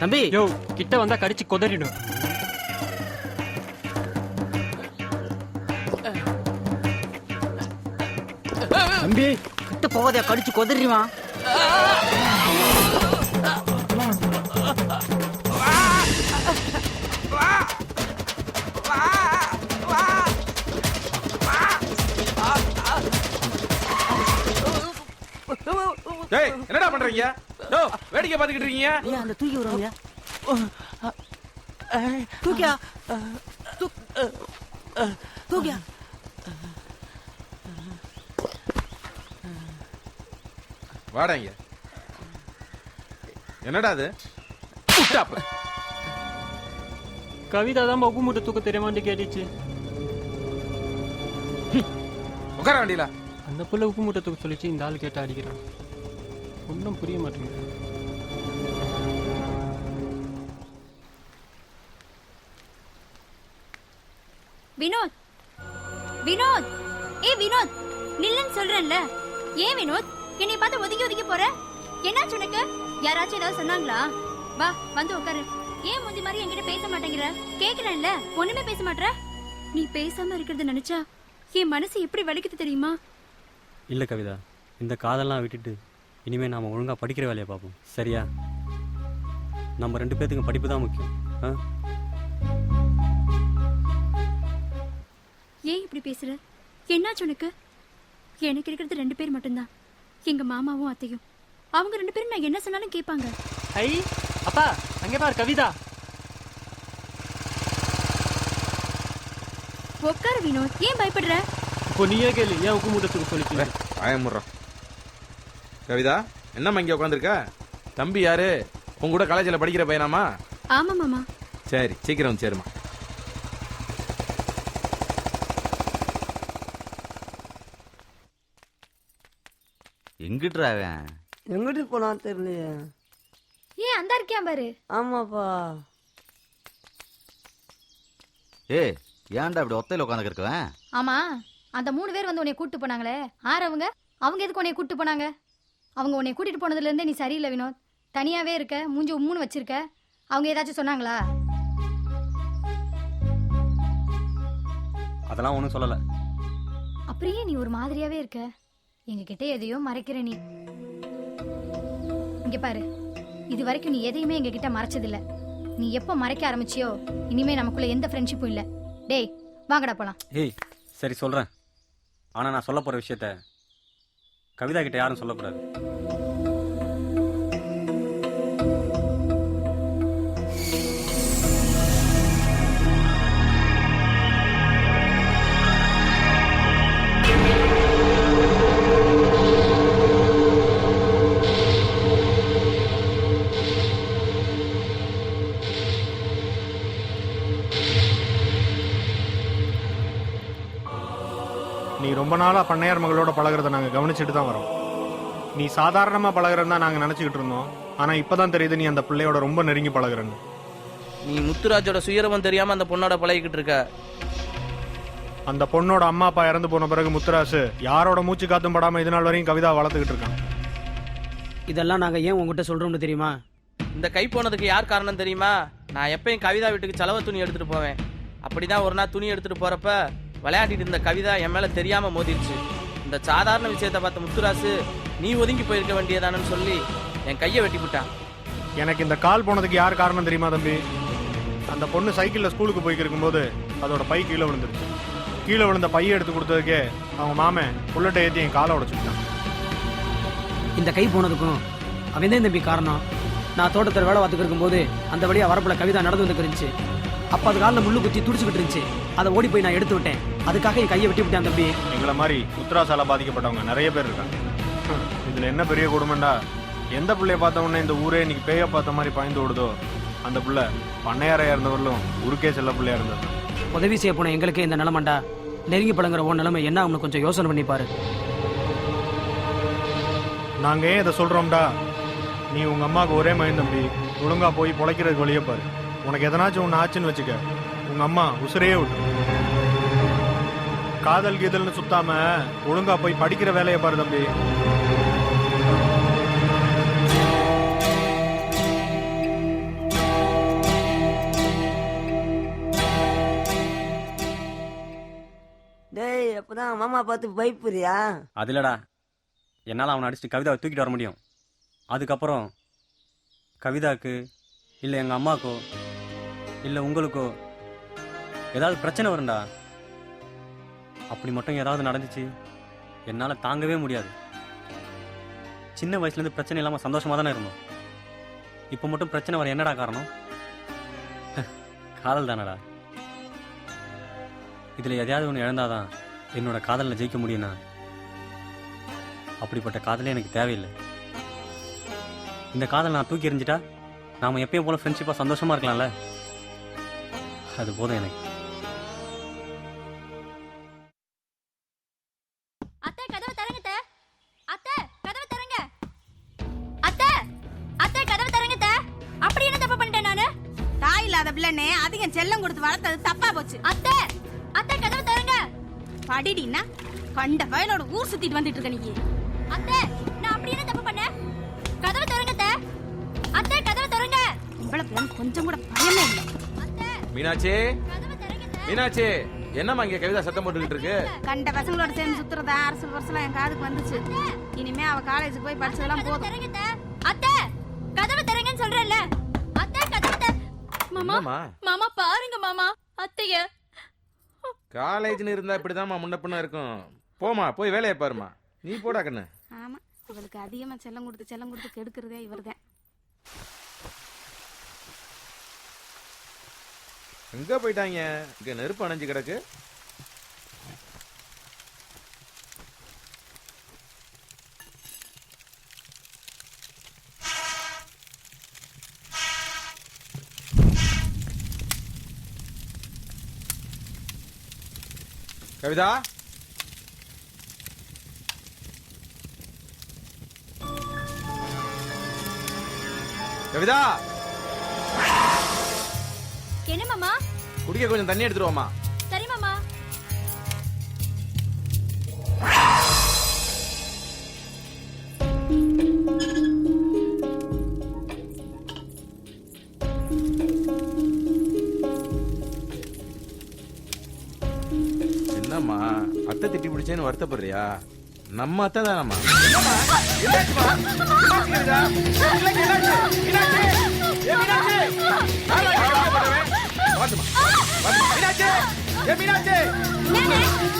தம்பி யோ கிட்ட வந்தா கடிச்சு கொதறிடும். தம்பி கிட்ட போகாதே, கடிச்சு கொதறிடுவான். ஏய் என்னடா பண்றீங்க? யோ வேடிக்கை பார்த்துக்கிட்டு இருக்கீங்க. ஐயா அந்த தூக்கி விடுறோம்யா. தூக்கியா தூக்கியா. வாடாங்க. என்னடா அது? கவிதா தான் உப்பு மூட்டை தூக்க தெரியுமான்னு கேட்டுச்சு. உட்கார வேண்டியல. அந்த புள்ள உப்பு மூட்டை தூக்க சொல்லிச்சு, இந்த ஆள் கேட்டு அடிக்கிறான். ஒன்றும் புரிய மாட்டேங்குது. வினோத், வினோத், ஏ வினோத், நில்லுன்னு சொல்றேன்ல. ஏன் வினோத் என்னை பார்த்து ஒதுக்கி ஒதுக்கி போற? என்னாச்சு உனக்கு? யாராச்சும் ஏதாவது சொன்னாங்களா? வா வந்து உட்காரு. ஏன் முந்தி மாதிரி என்கிட்ட பேச மாட்டேங்கிற? கேக்குறேன்ல, ஒண்ணுமே பேச மாட்டற. நீ பேசாம இருக்கிறது நினைச்சா என் மனசு எப்படி வலிக்குது தெரியுமா? இல்லை கவிதா, இந்த காதெல்லாம் விட்டுட்டு இனிமேல் நாம் ஒழுங்காக படிக்கிற வேலையை பார்ப்போம், சரியா? நம்ம 2 பேத்துக்கும் படிப்பு தான் முக்கியம். ஏன் இப்படி பேசுற? என்னாச்சு உனக்கு? எனக்கு இருக்கிறது 2 பேர் மட்டும்தான், எங்க மாமாவும் அத்தையும். அவங்க 2 பேரும் நான் என்ன சொன்னாலும் கேட்பாங்க. ஐ அப்பா, அங்கே பாரு கவிதா. உட்காரு வினோத், ஏன் பயப்படுற? இப்போ நீயே கேளு, ஏன் உப்பு மூட்டை தூக்க சொல்லிச்சு? ஆயமுறோம். கவிதா என்னம்மா இங்க உட்காந்துருக்க? தம்பி யாரு? உங்க கூட காலேஜில் படிக்கிற பையனாமா? ஆமா மாமா. சரி சீக்கிரம் சேருமா. எங்கிட்டு அவன் எங்கிட்டு போனான்னு தெரியலையே. ஏன் அந்த இருக்கியா பாரு. ஆமாப்பா. ஏன்டா இப்படி ஒத்தையில உட்காந்து இருக்கவன்? ஆமா, அந்த 3 பேர் வந்து உன்னை கூட்டிட்டு போனாங்களே, ஆறு அவங்க? அவங்க எதுக்கு உன்னை கூட்டிட்டு போனாங்க? அவங்க உன்னை கூட்டிட்டு போனதுல இருந்தே நீ சரியில்லை வினோத். தனியாவே இருக்க, மூஞ்சி உம்முன்னு வச்சிருக்க. அவங்க ஏதாச்சும் சொன்னாங்களா? அதெல்லாம் ஒன்றும் சொல்லலை. அப்படியே நீ ஒரு மாதிரியாவே இருக்க. எங்ககிட்ட எதையோ மறைக்கிற நீ. இங்க பாரு, இது வரைக்கும் நீ எதையுமே எங்க கிட்ட மறைச்சதில்ல. நீ எப்ப மறைக்க ஆரம்பிச்சியோ இனிமே நமக்குள்ள எந்த ஃப்ரெண்ட்ஷிப்பும் இல்ல. டேய் வாங்கடா போலாம். ஏய் சரி சொல்கிறேன், ஆனால் நான் சொல்ல போகிற விஷயத்த கவிதா கிட்ட யாரும் சொல்லக்கூடாது. நீ ரொம்ப நாளாக பண்ணையார் மகளோட பழகிறத நாங்கள் கவனிச்சுட்டு தான் வரோம். நீ சாதாரணமாக பழகிறன்னு தான் நாங்கள் நினச்சிக்கிட்டு இருந்தோம். ஆனால் இப்போ தான் தெரியுது நீ அந்த பிள்ளையோட ரொம்ப நெருங்கி பழகிறன்னு. நீ முத்துராஜோட சுயரவம் தெரியாமல் அந்த பொண்ணோட பழகிக்கிட்டு இருக்க. அந்த பொண்ணோட அம்மா அப்பா இறந்து போன பிறகு முத்துராசு யாரோட மூச்சு காத்தும் படாமல் இது நாள் வரையும் கவிதா வளர்த்துக்கிட்டு இருக்கான். இதெல்லாம் நாங்கள் ஏன் உங்ககிட்ட சொல்கிறோம்னு தெரியுமா? இந்த கை போனதுக்கு யார் காரணம் தெரியுமா? நான் எப்பயும் கவிதா வீட்டுக்கு செலவு துணி எடுத்துகிட்டு போவேன். அப்படிதான் ஒரு நாள் துணி எடுத்துகிட்டு போகிறப்ப விளையாடிட்டு இருந்த கவிதா என் மேலே தெரியாமல் மோதிருச்சு. இந்த சாதாரண விஷயத்தை பார்த்த முத்துராசு நீ ஒதுங்கி போயிருக்க வேண்டியதானு சொல்லி என் கையை வெட்டி விட்டான். எனக்கு இந்த கால் போனதுக்கு யார் காரணம் தெரியுமா தம்பி? அந்த பொண்ணு சைக்கிளில் ஸ்கூலுக்கு போய்க்கு இருக்கும்போது அதோட பை கீழே விழுந்துருச்சு. கீழே விழுந்த பையை எடுத்து கொடுத்ததுக்கே அவங்க மாமன் புல்லட்டை ஏற்றி என் காலை உடைச்சுட்டான். இந்த கை போனதுக்கும் அவன் தான் தம்பி காரணம். நான் தோட்டத்தில் வேலை பார்த்துக்கு இருக்கும்போது அந்த வழியாக வரப்புல கவிதா நடந்து வந்து இருந்துச்சு. அப்போ அது காலில் முள்ளு குத்தி துடிச்சுக்கிட்டு இருந்துச்சு. அதை ஓடி போய் நான் எடுத்து விட்டேன். அதுக்காக என் கையை வெட்டி விட்டேன் தம்பி. எங்களை மாதிரி முத்துராசால பாதிக்கப்பட்டவங்க நிறைய பேர் இருக்காங்க. இதில் என்ன பெரிய கொடுமைண்டா, எந்த பிள்ளைய பார்த்த உடனே இந்த ஊரே இன்னைக்கு பேய பார்த்த மாதிரி பாய்ந்து ஓடுதோ அந்த பிள்ளை பண்ணையாரையா இருந்தவர்களும் ஊருக்கே செல்ல பிள்ளையா இருந்தது. உதவி செய்ய போன எங்களுக்கே இந்த நிலமண்டா. நெருங்கி பழங்குற உன் நிலைமை என்ன ஆகும்னு கொஞ்சம் யோசனை பண்ணி பாரு. நாங்கள் ஏன் இதை சொல்கிறோம்டா, நீ உங்கள் அம்மாவுக்கு ஒரே மகன் தம்பி. ஒழுங்கா போய் பொழைக்கிறதுக்கு வழியே பாரு. உனக்கு எதனாச்சும் ஒன்று ஆச்சுன்னு வச்சுக்க, உங்கள் அம்மா உசுரையே விட்டு. காதல் கீதல்னு சுத்தாம ஒழுங்கா போய் படிக்கிற வேலையை பாரு தம்பி. அப்பதான் மாமா பார்த்து பயப்படுறியா? அது இல்லடா, என்னால் அவனை அடிச்சுட்டு கவிதாவை தூக்கிட்டு வர முடியும். அதுக்கப்புறம் கவிதாவுக்கு இல்லை எங்கள் அம்மாக்கோ இல்லை உங்களுக்கோ ஏதாவது பிரச்சனை வரும்டா. அப்படி மட்டும் ஏதாவது நடந்துச்சு என்னால் தாங்கவே முடியாது. சின்ன வயசுலேருந்து பிரச்சனை இல்லாமல் சந்தோஷமாக தானே இருந்தோம். இப்போ மட்டும் பிரச்சனை வர என்னடா காரணம்? காதல் தானடா. இதில் எதையாவது ஒன்று இழந்தாதான் என்னோட காதலில் ஜெயிக்க முடியும்னா அப்படிப்பட்ட காதலே எனக்கு தேவையில்லை. இந்த காதல் நான் தூக்கி எறிஞ்சிட்டா நாம எப்பயும் போல ஃப்ரெண்ட்ஷிப்பா சந்தோஷமா இருக்கலாம்ல. அது போதும் எனக்கு. அத்தை கதவை தரங்க அத்தை. அத்தை கதவை தரங்க. அத்தை அத்தை கதவை தரங்க அத்தை. அப்படி என்ன தப்பு பண்ணிட்டேன் நானு? தாய் இல்லாத பிள்ளைனே அதிகம் செல்லம் கொடுத்து வளர்த்தது தப்பா போச்சு. அத்தை அத்தை கதவை தரங்க. படிடினா கண்ட பயலோட ஊர் சுத்திட்டு வந்துட்டு இருக்க நீ. அத்தை நான் அப்படி என்ன தப்பு பண்ணேன்? கதவை தரங்க அத்தை. அத்தை கதவை தரங்க. இவ்வளவு கொஞ்சம் கூட பயமே இல்லை. அத்தை மீனாட்சி, கதவை தரங்க அத்தை. மீனாட்சி, என்னம்மா இங்க கவிதா சத்தம் போட்டுக்கிட்டு இருக்கு? கண்ட பசங்களோட சேர்ந்து சுத்துறதா அரசு வருஷம் என் காதுக்கு வந்துச்சு. இனிமே அவ காலேஜுக்கு போய் படிச்சதெல்லாம் கதவை போதும். தரங்க அத்தை. அத்தை கதவை தரங்கன்னு சொல்றேன்ல. அத்தை கதவை மாமா என்னம்மா? மாமா பாருங்க மாமா அத்தைய. காலேஜ்னு இருந்தா இப்படிதாம்மா முன்ன பின்ன இருக்கும். போமா, போய் வேலையை பாருமா. நீ போடா கண்ணு. ஆமா, இவளுக்கு அதிகமா செல்லம் கொடுத்து கெடுக்கிறதே இவர்தான். எங்க போயிட்டாங்க? இங்க நெருப்பு அணைஞ்சு கிடக்கு. கவிதா, கவிதா, என்ன மாமா? குடிக்க கொஞ்சம் தண்ணி எடுத்துருவோமா? சரி மாமா. என்னம்மா அத்தை திட்டி பிடிச்சேன்னு வருத்தப்படுறியா? நம்ம அத்தை தானம்மா.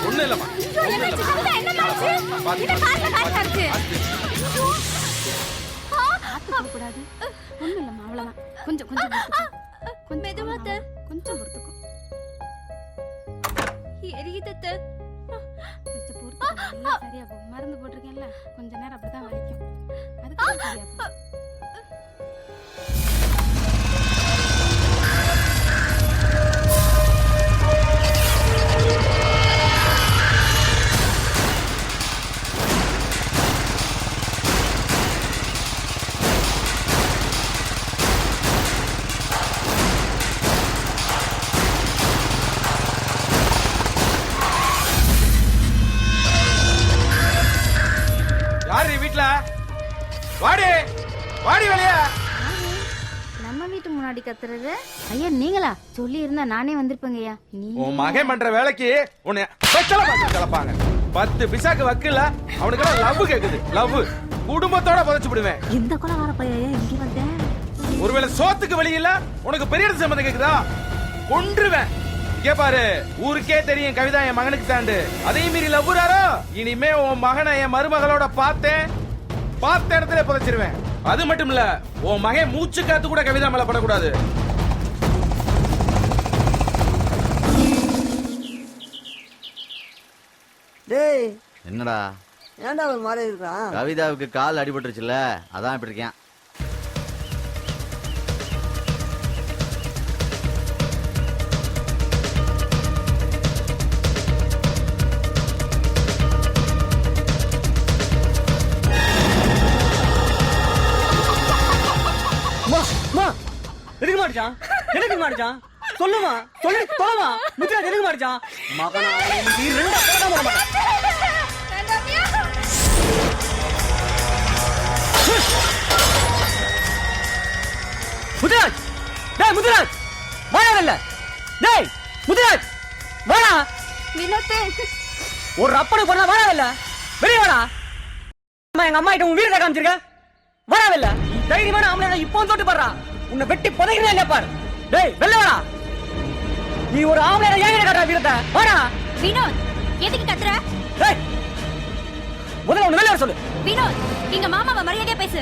ஒண்ணு இல்லம்மா. கூடாது ஒண்ணும் இல்லம்மா, அவ்வளவுதான். கொஞ்சம் கொஞ்சம் கொஞ்சம் மெதுவா அத்தை. கொஞ்சம் பொறுத்துக்கும். எரியுது அத்தை. கொஞ்சம் பொறுத்து சரியா போகும். மருந்து போட்டிருக்கேன்ல, கொஞ்ச நேரம் அப்படிதான் வலிக்கும். அதுக்கு சரியா போகும். வீட்டுல வாடி வாடி வெளிய. நம்ம வீட்டு முன்னாடி கத்துறது? ஐயா நீங்களா? சொல்லி இருந்தா நானே வந்திருப்பேங்க ஐயா. உன் மகன் பண்ற வேலைக்கு உன்னை கலப்பாங்க. 10 பிசாக்கு வக்கல. அவனுக்கு லவ் கேக்குது. லவ் குடும்பத்தோட புதைச்சு விடுவேன். இந்த கொலகார பையன் இங்க வந்தேன். ஒருவேளை சோத்துக்கு வழி இல்ல, உனக்கு பெரிய சம்பந்தம் கேக்குதா? கொன்றுவேன். இங்க பாரு, ஊருக்கே தெரியும் கவிதா என் மகனுக்கு தாண்டு. அதையும் மீறி லவ்வுறாரோ, இனிமே உன் மகனை என் மருமகளோட பார்த்த இடத்துல புதைச்சிருவேன். அது மட்டும் இல்ல, உன் மகன் மூச்சு காத்து கூட கவிதா மேல படக்கூடாது. டேய் என்னடா ஏன்டா ஒரு மாதிரி இருக்கான்? கவிதாவுக்கு கால் அடிபட்டுருச்சுல, அதான் இப்படி இருக்கேன். எதுக்கு மாடிச்சான்? எதுக்கு மாடிச்சான்? சொல்லுமா, சொல்லி போமா. முத்திரா எதுக்கு மாடிச்சான்? மகனா ரெண்டு அப்பா போட மாட்டான். முத்துராஜ், டேய் முத்துராஜ், வாடா இல்ல. டேய் முத்துராஜ், வாடா. வினோத் ஒரு அப்பனுக்கு பண்ணா வரவில்ல, வெளியே வாடா. எங்க அம்மா கிட்ட உன் வீரத்தை காமிச்சிருக்க, வரவில்ல. தைரியமான ஆம்பளை இப்போ தொட்டு பாடுறா, உன்னை வெட்டி புதைக்கிறேன் இல்லையா பாரு. டேய் வெளில வாடா, நீ ஒரு ஆம்பளை ஏன் காட்டுற வீரத்தை, வாடா. வினோத் எதுக்கு கத்துற? டேய் முதல்ல ஒண்ணு வெளில வர சொல்லு. வினோத் எங்க மாமாவை மரியாதையா பேசு.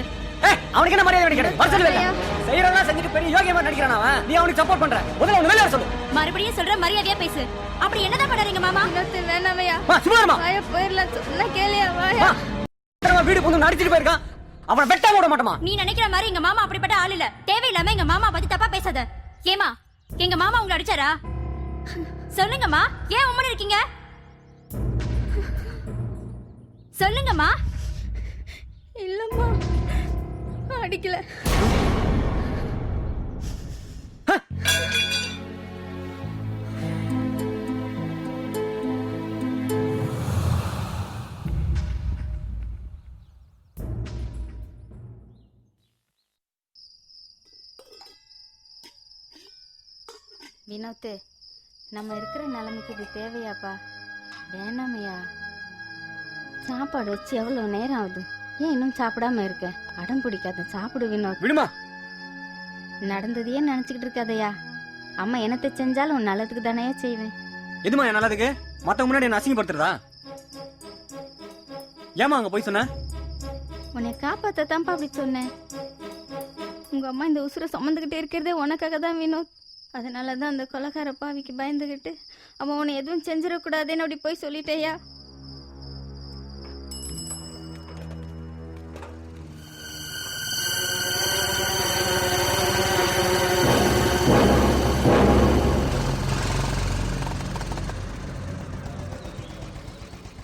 அவனுக்கு என்ன மரியாதை கிடைக்காது, வர சொல்லு. செய்யறதெல்லாம் செஞ்சுட்டு பெரிய யோகியமா நடிக்கிறான் அவன், நீ அவனுக்கு சப்போர்ட் பண்ற. முதல்ல ஒண்ணு வெளில வர சொல்லு. மறுபடியும் சொல்ற, மரியாதையா பேசு. அப்படி என்னதான் பண்றீங்க மாமா? வேணாமையா, சும்மா இருமா. வாயா போயிடலாம், சொன்னா கேளியா, வாயா. வீடு புந்து நடிச்சிட்டு போயிருக்கான், அவனை வெட்ட விட மாட்டோமா? நீ நினைக்கிற மாதிரி எங்க மாமா அப்படிப்பட்ட ஆள் இல்ல. தேவையில்லாம எங்க மாமா பத்தி தப்பா பேசாத. ஏமா எங்க மாமா உங்களை அடிச்சாரா? சொல்லுங்கம்மா, ஏன் உம்மன் இருக்கீங்க? சொல்லுங்கம்மா. இல்லம்மா, அடிக்கல. வினோத்து, நம்ம இருக்கிற நிலைமைக்கு இது தேவையாப்பா? வேணாமையா. சாப்பாடு வச்சு எவ்வளவு நேரம் ஆகுது, ஏன் இன்னும் சாப்பிடாம இருக்க? அடம் பிடிக்காத, சாப்பிடு வினோத். விடுமா. நடந்ததையே நினைச்சுக்கிட்டு இருக்காதயா. அம்மா என்னத்தை செஞ்சாலும் உன் நல்லதுக்கு தானே செய்வேன். எதுமா என் நல்லதுக்கு? மத்தவங்க முன்னாடி என்ன அசிங்கப்படுத்துறதா? ஏமா அங்க போய் சொன்ன? உன்னை காப்பாத்தத்தான்ப்பா அப்படி சொன்னேன். உங்க அம்மா இந்த உசுரை சுமந்துக்கிட்டே இருக்கிறதே உனக்காக தான் வினோத். அதனால தான் அந்த கொலைக்கார பாவிக்கு பயந்துகிட்டு அவன் உன்னை எதுவும் செஞ்சிடக்கூடாதுன்னு அப்படி போய் சொல்லிட்டேயா.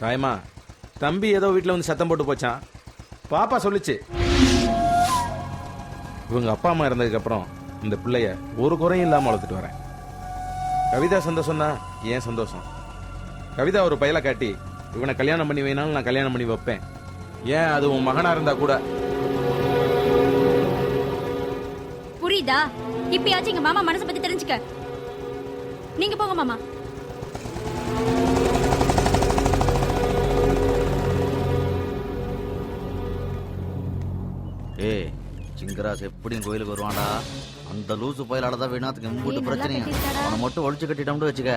தாயமா, தம்பி ஏதோ வீட்டுல வந்து சத்தம் போட்டு போச்சான். பாப்பா சொல்லுச்சு, இவங்க அப்பா அம்மா இறந்ததுக்கு அப்புறம் இந்த பிள்ளைய ஒரு குறையும் இல்லாம வளர்த்துட்டு வரேன். கவிதா சந்தோஷம் தான் ஏன் சந்தோஷம். கவிதா ஒரு பயலை காட்டி இவனை கல்யாணம் பண்ணி வைனாலும் நான் கல்யாணம் பண்ணி வைப்பேன். ஏன் அது உன் மகனா இருந்தா கூட. புரியுதா? இப்பயாச்சும் எங்க மாமா மனசை பத்தி தெரிஞ்சுக்க. நீங்க போங்க மாமா. ஏய், சிங்கராஸ் எப்படியும் கோயிலுக்கு வருவான்டா. அந்த லூசு பயலால தான் வேணாத்துக்கு எம்பூட்டு பிரச்சனையும். அவனை மட்டும் ஒழிச்சு கட்டிட்டோம்னு வச்சுக்க,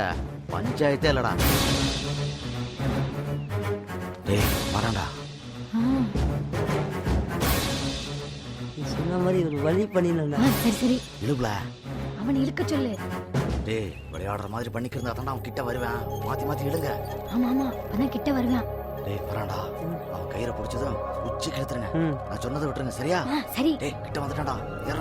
பஞ்சாயத்தே இல்லடா. டேய் வரான்டா. சொன்ன மாதிரி ஒரு வழி பண்ணிடா. சரி சரி, இழுப்புல அவன் இழுக்க சொல்லு. டேய் விளையாடுற மாதிரி பண்ணிக்கிறதா தான் அவன் கிட்ட வருவேன். மாத்தி மாத்தி இழுங்க. ஆமா ஆமா, அதான் கிட்ட வருவான். டேய் வரான்டா. அவன் கயிறை பிடிச்சதும் உச்சி கிழத்துருங்க. நான் சொன்னதை விட்டுருங்க, சரியா? சரி. டேய் கிட்ட வந்துட்டான்டா. ஏற